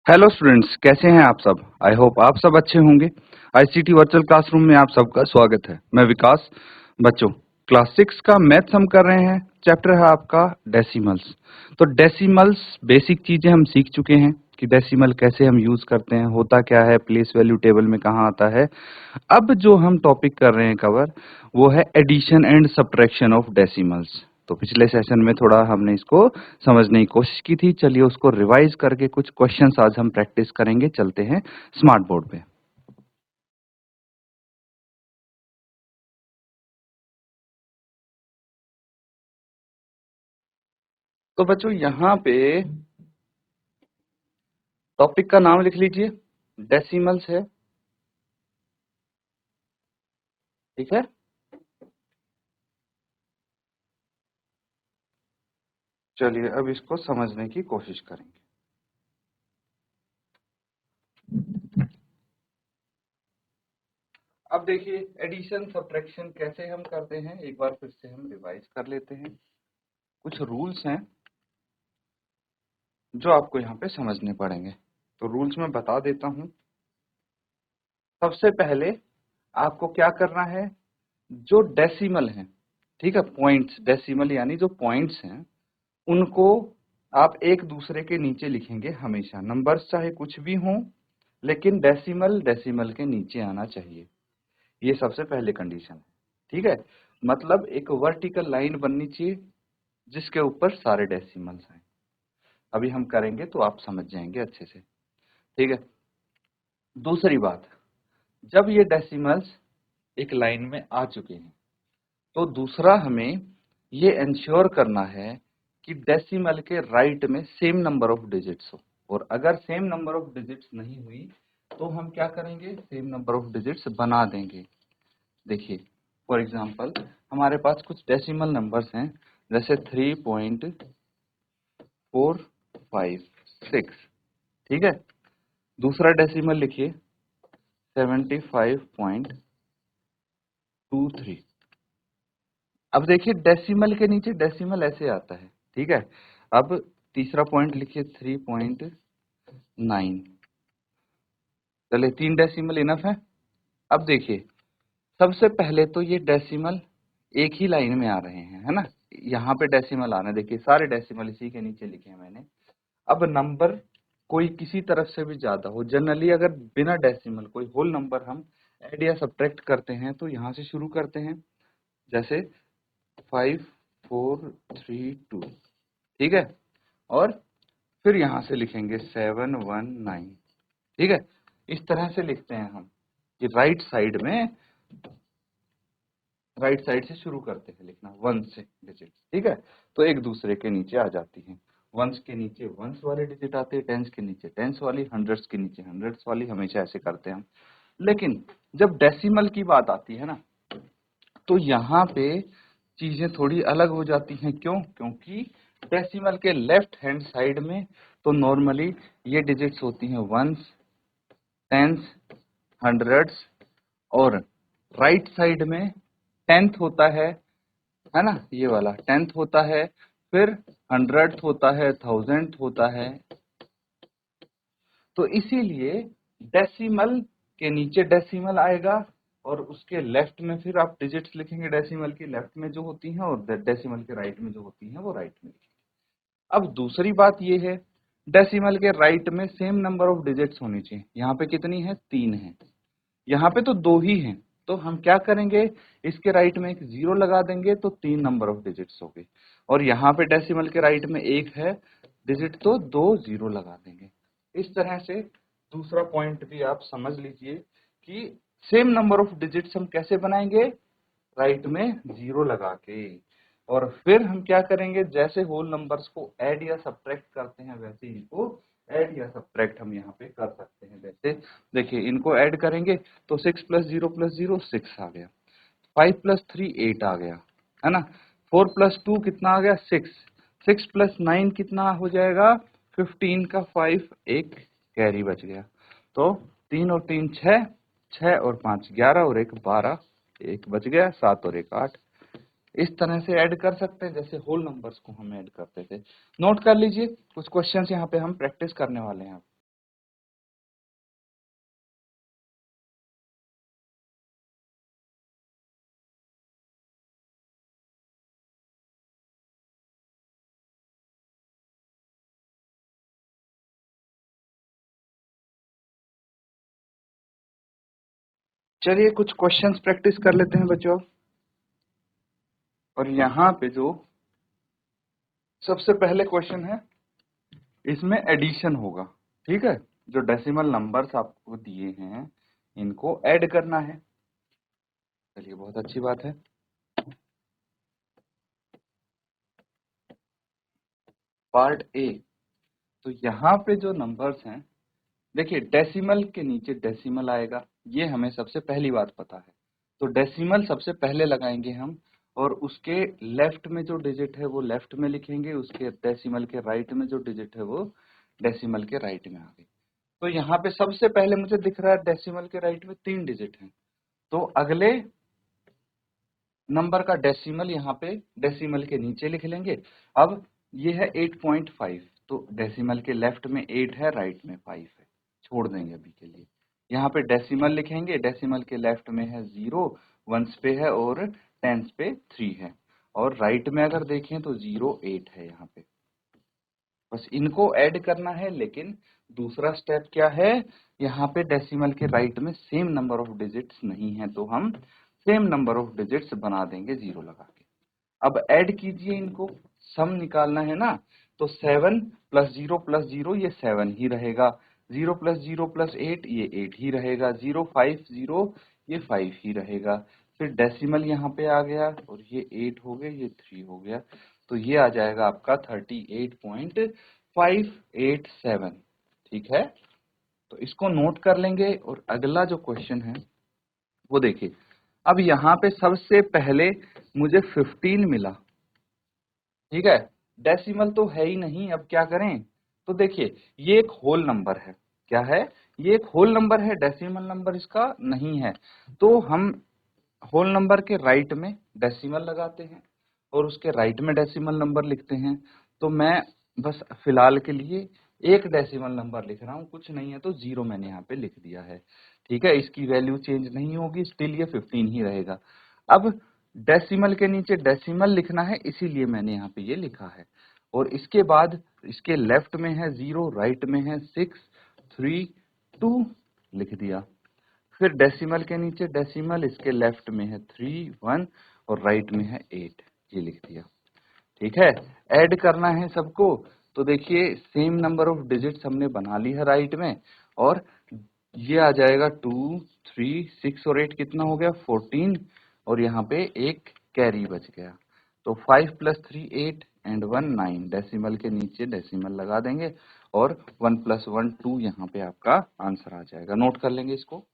Hello students, कैसे हैं आप सब। आई होप आप सब अच्छे होंगे। आईसीटी वर्चुअल क्लासरूम में आप सबका स्वागत है। मैं विकास। बच्चों, क्लास 6 का मैथ्स हम कर रहे हैं। चैप्टर है आपका डेसिमल्स। तो डेसिमल्स बेसिक चीजें हम सीख चुके हैं कि डेसिमल कैसे हम यूज करते हैं, होता क्या है, प्लेस वैल्यू टेबल में कहाँ आता है। अब जो हम टॉपिक कर रहे हैं कवर, वो है addition and subtraction of decimals. तो पिछले सेशन में थोड़ा हमने इसको समझने की कोशिश की थी। चलिए उसको रिवाइज करके कुछ क्वेश्चंस आज हम प्रैक्टिस करेंगे। चलते हैं स्मार्ट बोर्ड पे। तो बच्चों यहाँ पे टॉपिक का नाम लिख लीजिए, डेसिमल्स है। ठीक है। चलिए अब इसको समझने की कोशिश करेंगे। अब देखिए एडिशन सब्ट्रैक्शन कैसे हम करते हैं, एक बार फिर से हम रिवाइज कर लेते हैं। कुछ रूल्स हैं जो आपको यहाँ पे समझने पड़ेंगे। तो रूल्स मैं बता देता हूँ। सबसे पहले आपको क्या करना है, जो डेसिमल है, ठीक है, पॉइंट्स, डेसिमल यानी जो पॉइंट्स हैं, उनको आप एक दूसरे के नीचे लिखेंगे हमेशा। नंबर्स चाहे कुछ भी हों, लेकिन डेसिमल डेसिमल के नीचे आना चाहिए। ये सबसे पहले कंडीशन है। ठीक है, मतलब एक वर्टिकल लाइन बननी चाहिए जिसके ऊपर सारे डेसिमल्स हैं। अभी हम करेंगे तो आप समझ जाएंगे अच्छे से। ठीक है। दूसरी बात, जब ये डेसिमल्स एक लाइन में आ चुके हैं, तो दूसरा हमें ये इंश्योर करना है कि डेसिमल के राइट में सेम नंबर ऑफ डिजिट्स हो। और अगर सेम नंबर ऑफ डिजिट्स नहीं हुई तो हम क्या करेंगे, सेम नंबर ऑफ डिजिट्स बना देंगे। देखिए फॉर एग्जांपल हमारे पास कुछ डेसिमल नंबर्स हैं, जैसे 3.456। ठीक है। दूसरा डेसिमल लिखिए 75.23। अब देखिए डेसिमल के नीचे डेसिमल ऐसे आता है। ठीक है। अब तीसरा पॉइंट लिखिए 3.9। चलिए 3 डेसिमल इनफ है। अब देखिए सबसे पहले तो ये डेसिमल एक ही लाइन में आ रहे हैं, है ना। यहाँ पे डेसिमल आ रहे हैं, देखिए सारे डेसिमल इसी के नीचे लिखे हैं मैंने। अब नंबर कोई किसी तरफ से भी ज्यादा हो, जनरली अगर बिना डेसिमल कोई होल नंबर हम ऐड या सब्ट्रैक्ट करते हैं तो यहाँ से शुरू करते हैं, जैसे 5432। ठीक है। और फिर यहां से लिखेंगे 719। ठीक है। इस तरह से लिखते हैं हम कि राइट साइड से शुरू करते हैं लिखना, वन से डिजिट। ठीक है। तो एक दूसरे के नीचे आ जाती हैं। वंस के नीचे वंस वाले डिजिट आते हैं, टेंस के नीचे टेंस वाली, हंड्रेड्स के नीचे हंड्रेड्स वाली, हमेशा ऐसे करते हैं हम। लेकिन जब डेसिमल की बात आती है ना, तो यहाँ पे चीजें थोड़ी अलग हो जाती हैं। क्यों? क्योंकि डेसिमल के लेफ्ट हैंड साइड में तो नॉर्मली ये डिजिट्स होती हैं वंस, टेंस, हंड्रेड्स, और राइट साइड में टेंथ होता है ना, ये वाला टेंथ होता है, फिर हंड्रेड होता है, थाउजेंड होता है। तो इसीलिए डेसिमल के नीचे डेसिमल आएगा और उसके लेफ्ट में फिर आप डिजिट्स लिखेंगे डेसिमल की लेफ्ट में जो होती हैं, और डेसिमल के राइट में जो होती हैं वो राइट में लिखेंगे। अब दूसरी बात ये है, डेसिमल के राइट में सेम नंबर ऑफ डिजिट्स होनी चाहिए। यहाँ पे कितनी है? 3 है। यहाँ पे तो 2 ही हैं। तो हम क्या करेंगे, इसके राइट में एक जीरो लगा देंगे तो 3 नंबर ऑफ डिजिट्स हो गए। और यहाँ पे डेसिमल के राइट में एक है डिजिट, तो 2 जीरो लगा देंगे। इस तरह से दूसरा पॉइंट भी आप समझ लीजिए कि सेम नंबर ऑफ डिजिट्स हम कैसे बनाएंगे, राइट में जीरो लगा के। और फिर हम क्या करेंगे, जैसे होल नंबर्स को ऐड या सब्ट्रैक्ट करते हैं वैसे इनको ऐड या सब्ट्रैक्ट हम यहाँ पे कर सकते हैं। जैसे देखिए इनको ऐड करेंगे तो 6 प्लस 0 प्लस 0 6 आ गया, 5 प्लस 3 8 आ गया, है ना। 4 प्लस 2 कितना आ गया? 6। 6 प्लस 9 कितना हो जाएगा? 15 का 5, एक कैरी बच गया। तो 3 और 3 6, 6 और 5 11 और एक 12, एक बच गया, 7 और एक 8। इस तरह से ऐड कर सकते हैं जैसे होल नंबर्स को हम ऐड करते थे। नोट कर लीजिए, कुछ क्वेश्चंस यहाँ पे हम प्रैक्टिस करने वाले हैं। चलिए कुछ क्वेश्चंस प्रैक्टिस कर लेते हैं बच्चों। और यहाँ पे जो सबसे पहले क्वेश्चन है, इसमें एडिशन होगा। ठीक है, जो डेसिमल नंबर्स आपको दिए हैं इनको ऐड करना है। चलिए बहुत अच्छी बात है। पार्ट ए, तो यहाँ पे जो नंबर्स हैं, देखिए डेसिमल के नीचे डेसिमल आएगा, ये हमें सबसे पहली बात पता है। तो डेसिमल सबसे पहले लगाएंगे हम, और उसके लेफ्ट में जो डिजिट है वो लेफ्ट में लिखेंगे, उसके डेसिमल के राइट में जो डिजिट है वो डेसिमल के राइट में आ गई। तो यहाँ पे सबसे पहले मुझे दिख रहा है डेसिमल के राइट में 3 डिजिट हैं, तो अगले नंबर का डेसिमल यहाँ पे डेसिमल के नीचे लिख लेंगे। अब ये है 8.5, तो डेसिमल के लेफ्ट में 8 है, राइट में 5 है, छोड़ देंगे अभी के लिए। यहाँ पे डेसिमल लिखेंगे, डेसिमल के लेफ्ट में है 0, वंस पे है और टेंस पे 3 है, और राइट में अगर देखें तो 0 8 है यहाँ पे। बस इनको ऐड करना है, लेकिन दूसरा स्टेप क्या है, यहाँ पे डेसिमल के राइट में सेम नंबर ऑफ डिजिट्स नहीं है, तो हम सेम नंबर ऑफ डिजिट्स बना देंगे 0 लगा के। अब ऐड कीजिए इनको, सम निकालना है ना, तो 7 प्लस 0 ये 7 ही रहेगा, 0 प्लस 0 प्लस 8 ये 8 ही रहेगा, 0 5 0 ये 5 ही रहेगा। फिर डेसिमल यहाँ पे आ गया और ये 8 हो गए, ये 3 हो गया, तो ये आ जाएगा आपका 38.587। ठीक है, तो इसको नोट कर लेंगे। और अगला जो क्वेश्चन है वो देखिए, अब यहाँ पे सबसे पहले मुझे 15 मिला। ठीक है, डेसिमल तो है ही नहीं, अब क्या करें। तो देखिए ये एक होल नंबर है, क्या है, ये एक होल नंबर है, डेसिमल नंबर इसका नहीं है। तो हम होल नंबर के राइट में डेसिमल लगाते हैं और उसके राइट में डेसिमल नंबर लिखते हैं। तो मैं बस फिलहाल के लिए एक डेसिमल नंबर लिख रहा हूँ, कुछ नहीं है तो 0 मैंने यहाँ पे लिख दिया है। ठीक है, इसकी वैल्यू चेंज नहीं होगी, स्टिल ये 15 ही रहेगा। अब डेसिमल के नीचे डेसिमल लिखना है, इसीलिए मैंने यहाँ पे ये लिखा है। और इसके बाद इसके लेफ्ट में है 0, राइट में है 6 3 2 लिख दिया। फिर डेसिमल के नीचे डेसिमल, इसके लेफ्ट में है 3 1 और राइट में है 8, ये लिख दिया। ठीक है, ऐड करना है सबको, तो देखिए सेम नंबर ऑफ डिजिट्स हमने बना ली है राइट में, और ये आ जाएगा 2 3 6 और 8 कितना हो गया 14, और यहाँ पे एक कैरी बच गया। तो 5 प्लस 3 8 एंड 1 9, डेसिमल के नीचे डेसिमल लगा देंगे, और 1 प्लस 1 2, यहाँ पे आपका आंसर आ जाएगा। नोट कर लेंगे इसको।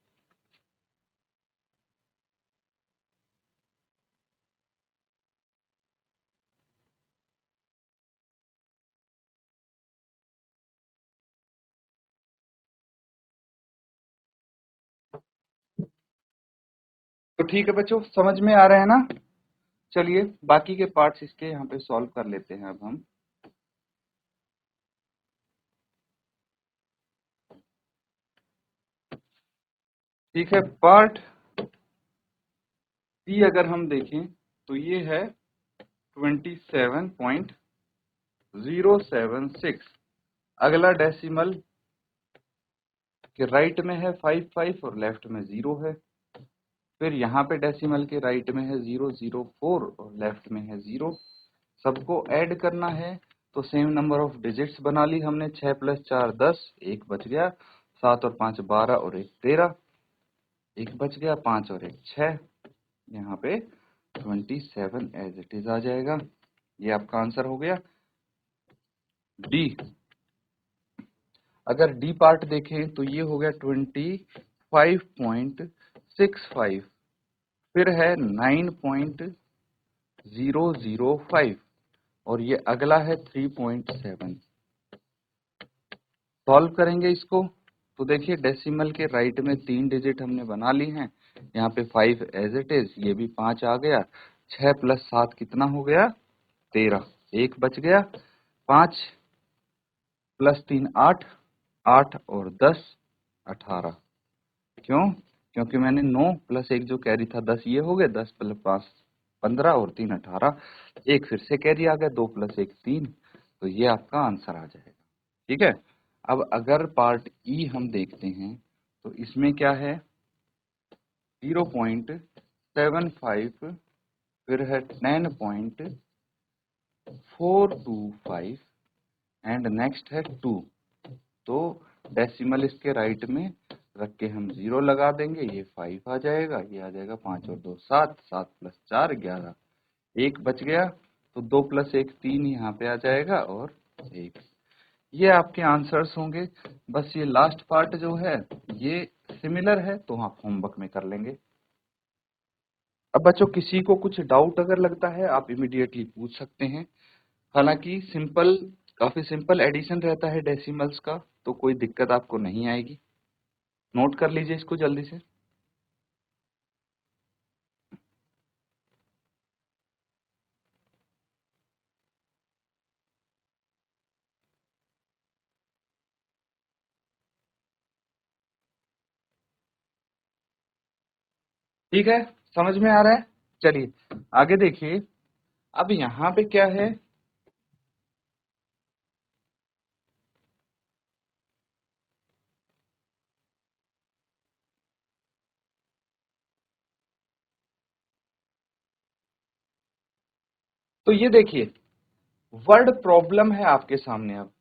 तो ठीक है बच्चों, समझ में आ रहे हैं ना। चलिए बाकी के पार्ट्स इसके यहाँ पे सॉल्व कर लेते हैं अब हम। ठीक है, पार्ट सी अगर हम देखें तो ये है 27.076। अगला डेसिमल के राइट में है 5 5 और लेफ्ट में 0 है। फिर यहाँ पे डेसिमल के राइट में है 0 0 4 और लेफ्ट में है 0। सबको ऐड करना है, तो सेम नंबर ऑफ डिजिट्स बना ली हमने, 6 प्लस 4 10, एक बच गया, 7 और 5 12 और 1 13, एक बच गया, 5 और 1 6, यहाँ पे 27 एज इट इज आ जाएगा। ये आपका आंसर हो गया। डी, अगर डी पार्ट देखें तो ये हो गया 25.65, फिर है 9.005 और ये अगला है 3.7। सॉल्व करेंगे इसको, तो देखिए डेसिमल के राइट में 3 डिजिट हमने बना ली हैं, यहाँ पे 5 एज इट इज, ये भी 5 आ गया, 6 प्लस 7 कितना हो गया 13, एक बच गया, 5 प्लस 3 8, 8 और 10 18। क्यों, क्योंकि मैंने 9 प्लस 1 जो कैरी था 10 ये हो गए, 10 प्लस 5 15 और 3 18, एक फिर से कैरी आ गया, 2 प्लस 1 3, तो ये आपका आंसर आ जाएगा। ठीक है, अब अगर पार्ट ई हम देखते हैं तो इसमें क्या है, 0.75, फिर है 10.425 एंड नेक्स्ट है 2। तो डेसिमल इसके राइट में रख के हम 0 लगा देंगे, ये 5 आ जाएगा, ये आ जाएगा 5 और 2 7, 7 + 4 11, 1 बच गया, तो 2 + 1 3 यहाँ पे आ जाएगा और 1। ये आपके आंसर्स होंगे। बस ये लास्ट पार्ट जो है ये सिमिलर है, तो आप होमवर्क में कर लेंगे। अब बच्चों किसी को कुछ डाउट अगर लगता है आप इमीडिएटली पूछ सकते हैं। हालांकि काफी सिंपल एडिशन रहता है डेसिमल्स का, तो कोई दिक्कत आपको नहीं आएगी। नोट कर लीजिए इसको जल्दी से। ठीक है, समझ में आ रहा है? चलिए आगे देखिए। अब यहाँ पे क्या है, तो ये देखिए वर्ड प्रॉब्लम है आपके सामने अब।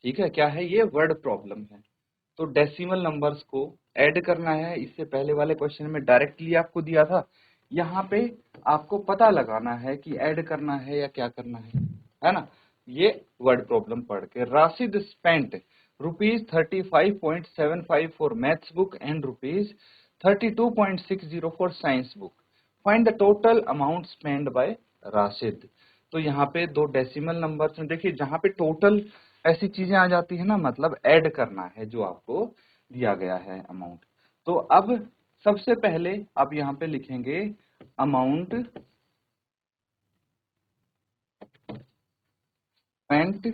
ठीक है, क्या है ये? वर्ड प्रॉब्लम है। तो डेसिमल नंबर्स को ऐड करना है। इससे पहले वाले क्वेश्चन में डायरेक्टली आपको दिया था, यहाँ पे आपको पता लगाना है कि ऐड करना है या क्या करना है ना? ये वर्ड प्रॉब्लम पढ़ के, Rashid spent ₹35.75 for maths book and ₹32.60 for science book, find the total amount spend by Rashid. तो यहाँ पे दो डेसिमल नंबर्स में देखिए, जहाँ पे टोटल ऐसी चीजें आ जाती है ना, मतलब ऐड करना है जो आपको दिया गया है अमाउंट। तो अब सबसे पहले आप यहाँ पे लिखेंगे amount spent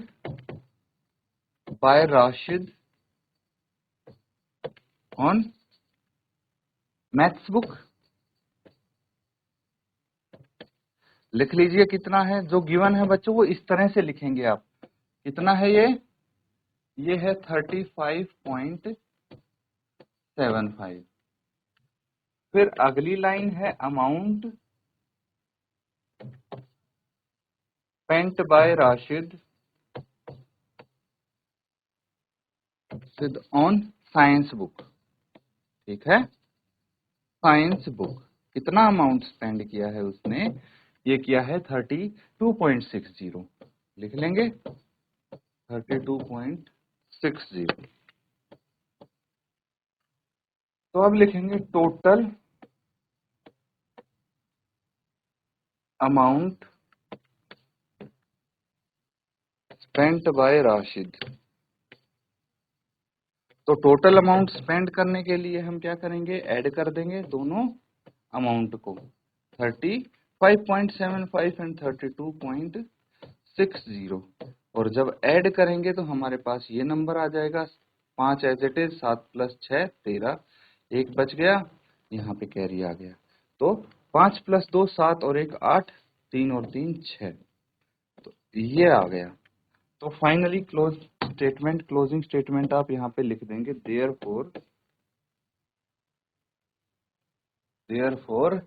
by Rashid on maths book. लिख लीजिए कितना है जो गिवन है बच्चों, वो इस तरह से लिखेंगे आप। कितना है ये है 35.75। फिर अगली लाइन है amount spent by Rashid on science book. ठीक है, साइंस बुक कितना अमाउंट स्पेंड किया है उसने? ये किया है 32.60। लिख लेंगे 32.60। तो अब लिखेंगे total amount spent by Rashid. तो टोटल अमाउंट स्पेंड करने के लिए हम क्या करेंगे? ऐड कर देंगे दोनों अमाउंट को, 35.75 एंड 32.60। और जब ऐड करेंगे तो हमारे पास ये नंबर आ जाएगा 5 एज इट इज, 7 + 6 13, 1 बच गया, यहाँ पे कैरी आ गया। तो 5 + 2 7 और 1 8, 3 और 3 6, तो ये आ गया। तो फाइनली क्लोजिंग स्टेटमेंट आप यहाँ पे लिख देंगे, therefore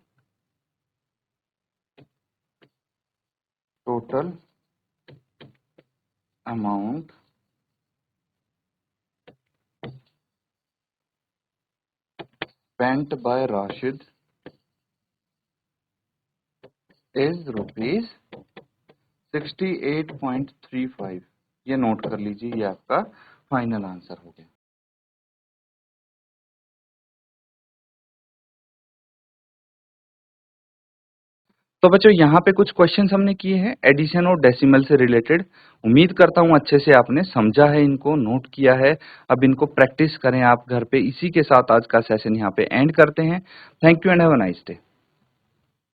total amount spent by Rashid is ₹68.35। ये नोट कर लीजिए, ये आपका फाइनल आंसर हो गया। तो बच्चों यहाँ पे कुछ क्वेश्चंस हमने किए हैं एडिशन और डेसिमल से रिलेटेड। उम्मीद करता हूँ अच्छे से आपने समझा है, इनको नोट किया है। अब इनको प्रैक्टिस करें आप घर पे। इसी के साथ आज का सेशन यहाँ पे एंड करते हैं। Thank you and have a nice day.